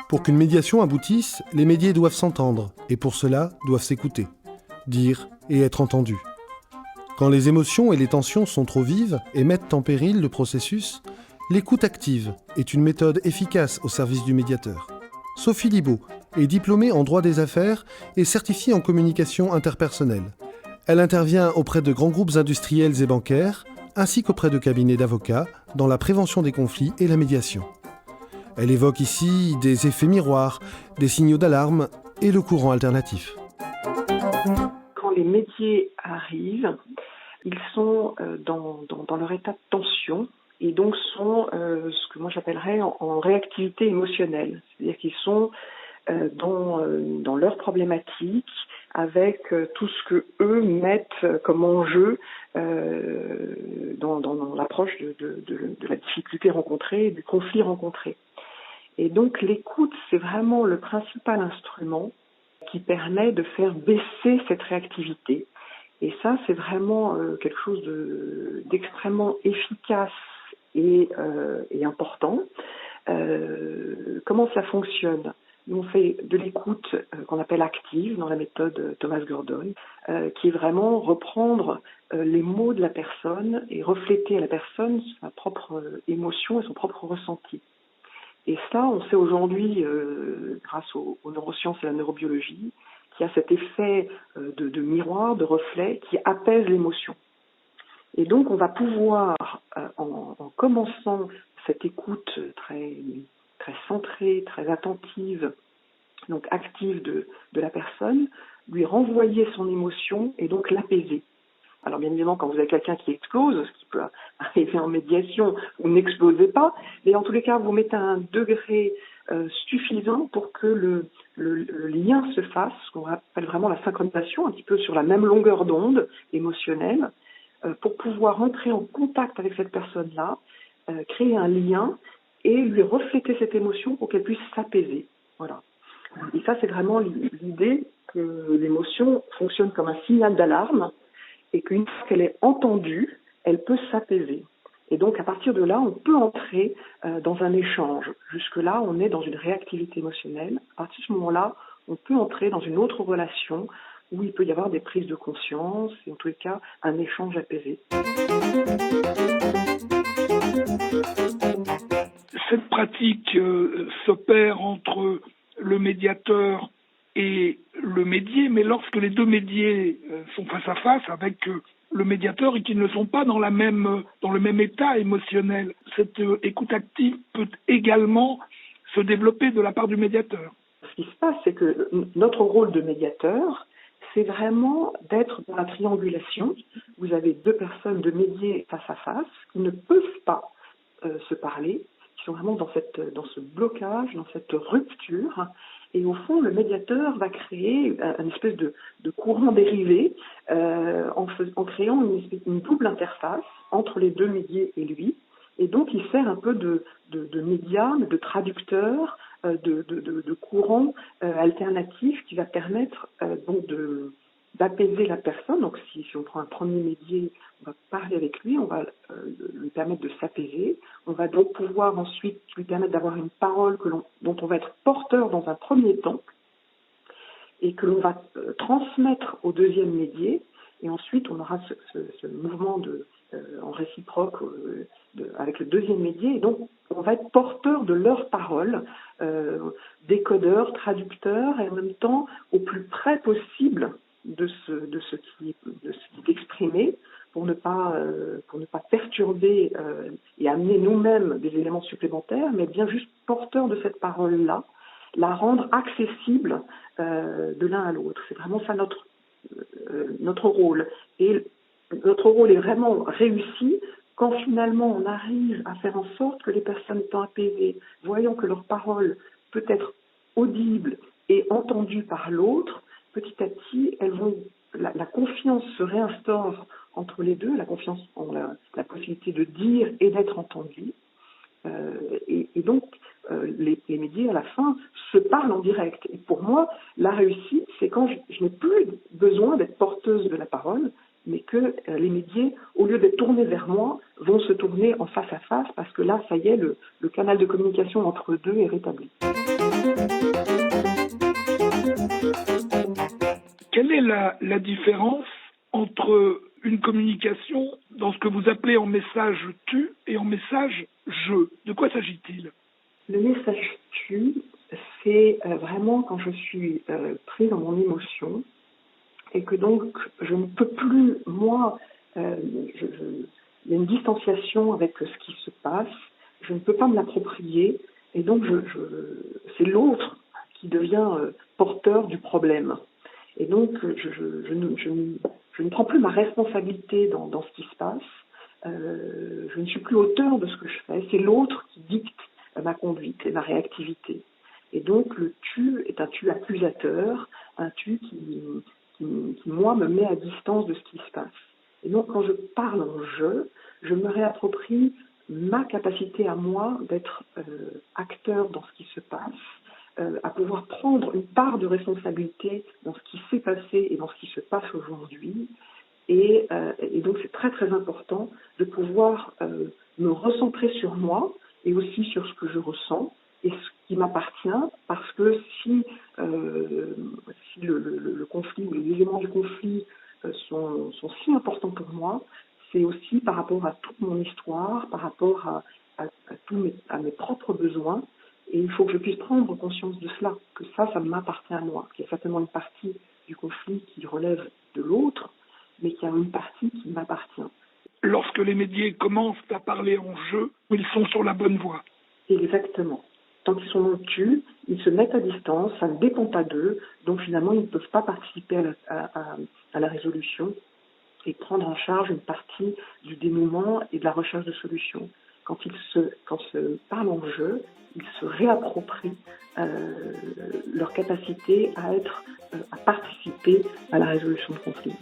Pour qu'une médiation aboutisse, les médiés doivent s'entendre, et pour cela, doivent s'écouter, dire et être entendus. Quand les émotions et les tensions sont trop vives et mettent en péril le processus, l'écoute active est une méthode efficace au service du médiateur. Sophie Libaud est diplômée en droit des affaires et certifiée en communication interpersonnelle. Elle intervient auprès de grands groupes industriels et bancaires, ainsi qu'auprès de cabinets d'avocats, dans la prévention des conflits et la médiation. Elle évoque ici des effets miroirs, des signaux d'alarme et le courant alternatif. Quand les médiés arrivent, ils sont dans leur état de tension et donc sont ce que moi j'appellerais en réactivité émotionnelle. C'est-à-dire qu'ils sont dans leurs problématiques avec tout ce que eux mettent comme enjeu dans l'approche de la difficulté rencontrée, du conflit rencontré. Et donc l'écoute, c'est vraiment le principal instrument qui permet de faire baisser cette réactivité. Et ça, c'est vraiment quelque chose d'extrêmement efficace et important. Comment ça fonctionne ? Nous, on fait de l'écoute qu'on appelle active dans la méthode Thomas Gordon, qui est vraiment reprendre les mots de la personne et refléter à la personne sa propre émotion et son propre ressenti. Et ça, on sait aujourd'hui, grâce aux neurosciences et à la neurobiologie, qu'il y a cet effet de miroir, de reflet, qui apaise l'émotion. Et donc, on va pouvoir, en commençant cette écoute très centrée, très attentive, donc active de la personne, lui renvoyer son émotion et donc l'apaiser. Alors bien évidemment, quand vous avez quelqu'un qui explose, ce qui peut arriver en médiation, vous n'explosez pas, mais en tous les cas, vous mettez un degré suffisant pour que le lien se fasse, ce qu'on appelle vraiment la synchronisation, un petit peu sur la même longueur d'onde émotionnelle, pour pouvoir entrer en contact avec cette personne-là, créer un lien et lui refléter cette émotion pour qu'elle puisse s'apaiser. Voilà. Et ça, c'est vraiment l'idée que l'émotion fonctionne comme un signal d'alarme, et qu'une fois qu'elle est entendue, elle peut s'apaiser. Et donc, à partir de là, on peut entrer dans un échange. Jusque-là, on est dans une réactivité émotionnelle. À partir de ce moment-là, on peut entrer dans une autre relation où il peut y avoir des prises de conscience et en tous les cas, un échange apaisé. Cette pratique s'opère entre le médiateur et le médié, mais lorsque les deux médiés sont face à face avec le médiateur et qu'ils ne sont pas dans le même état émotionnel, cette écoute active peut également se développer de la part du médiateur. Ce qui se passe, c'est que notre rôle de médiateur, c'est vraiment d'être dans la triangulation. Vous avez deux personnes de médiés face à face qui ne peuvent pas se parler, qui sont vraiment dans ce blocage, dans cette rupture. Et au fond, le médiateur va créer une espèce de courant dérivé en créant une double interface entre les deux médiés et lui. Et donc, il sert un peu de médium, de traducteur, de courant alternatif qui va permettre donc d'apaiser la personne. Donc, si on prend un premier médié, on va parler avec lui, on va lui permettre de s'apaiser. On va donc pouvoir ensuite lui permettre d'avoir une parole dont on va être porteur dans un premier temps et que l'on va transmettre au deuxième médié. Et ensuite, on aura ce mouvement en réciproque avec le deuxième médié. Et donc, on va être porteur de leurs paroles, décodeur, traducteur, et en même temps au plus près possible de ce qui est exprimé, pour ne pas perturber et amener nous-mêmes des éléments supplémentaires, mais bien juste porteur de cette parole-là, la rendre accessible de l'un à l'autre. C'est vraiment ça notre rôle. Et notre rôle est vraiment réussi quand finalement on arrive à faire en sorte que les personnes étant apaisées, voyant que leur parole peut être audible et entendue par l'autre, petit à petit, la confiance se réinstaure entre les deux, la confiance en la possibilité de dire et d'être entendu. Et donc, les médias, à la fin, se parlent en direct. Et pour moi, la réussite, c'est quand je n'ai plus besoin d'être porteuse de la parole, mais que les médiés, au lieu d'être tournés vers moi, vont se tourner en face à face, parce que là, ça y est, le canal de communication entre eux deux est rétabli. Quelle est la différence entre une communication dans ce que vous appelez en message tu et en message je? De quoi s'agit-il? Le message tu, c'est vraiment quand je suis pris dans mon émotion et que donc je ne peux plus, moi, il y a une distanciation avec ce qui se passe, je ne peux pas me l'approprier et donc c'est l'autre qui devient porteur du problème. Et donc je ne prends plus ma responsabilité dans ce qui se passe, je ne suis plus auteur de ce que je fais, c'est l'autre qui dicte ma conduite et ma réactivité. Et donc le tu est un tu accusateur, un tu qui moi me met à distance de ce qui se passe. Et donc quand je parle en je me réapproprie ma capacité à moi d'être acteur dans ce qui se passe, à pouvoir prendre une part de responsabilité dans ce qui s'est passé et dans ce qui se passe aujourd'hui. Et donc c'est très très important de pouvoir me recentrer sur moi et aussi sur ce que je ressens et ce qui m'appartient, parce que si le conflit ou les éléments du conflit sont si importants pour moi, c'est aussi par rapport à toute mon histoire, par rapport à mes propres besoins, et il faut que je puisse prendre conscience de cela, que ça m'appartient à moi, qu'il y a certainement une partie du conflit qui relève de l'autre, mais qu'il y a une partie qui m'appartient. Lorsque les médias commencent à parler en jeu, ils sont sur la bonne voie. Exactement. Tant qu'ils sont non tu, ils se mettent à distance, ça ne dépend pas d'eux, donc finalement ils ne peuvent pas participer à la résolution et prendre en charge une partie du dénouement et de la recherche de solutions. Quand se parlent en jeu, ils se réapproprient leur capacité à participer à la résolution de conflits.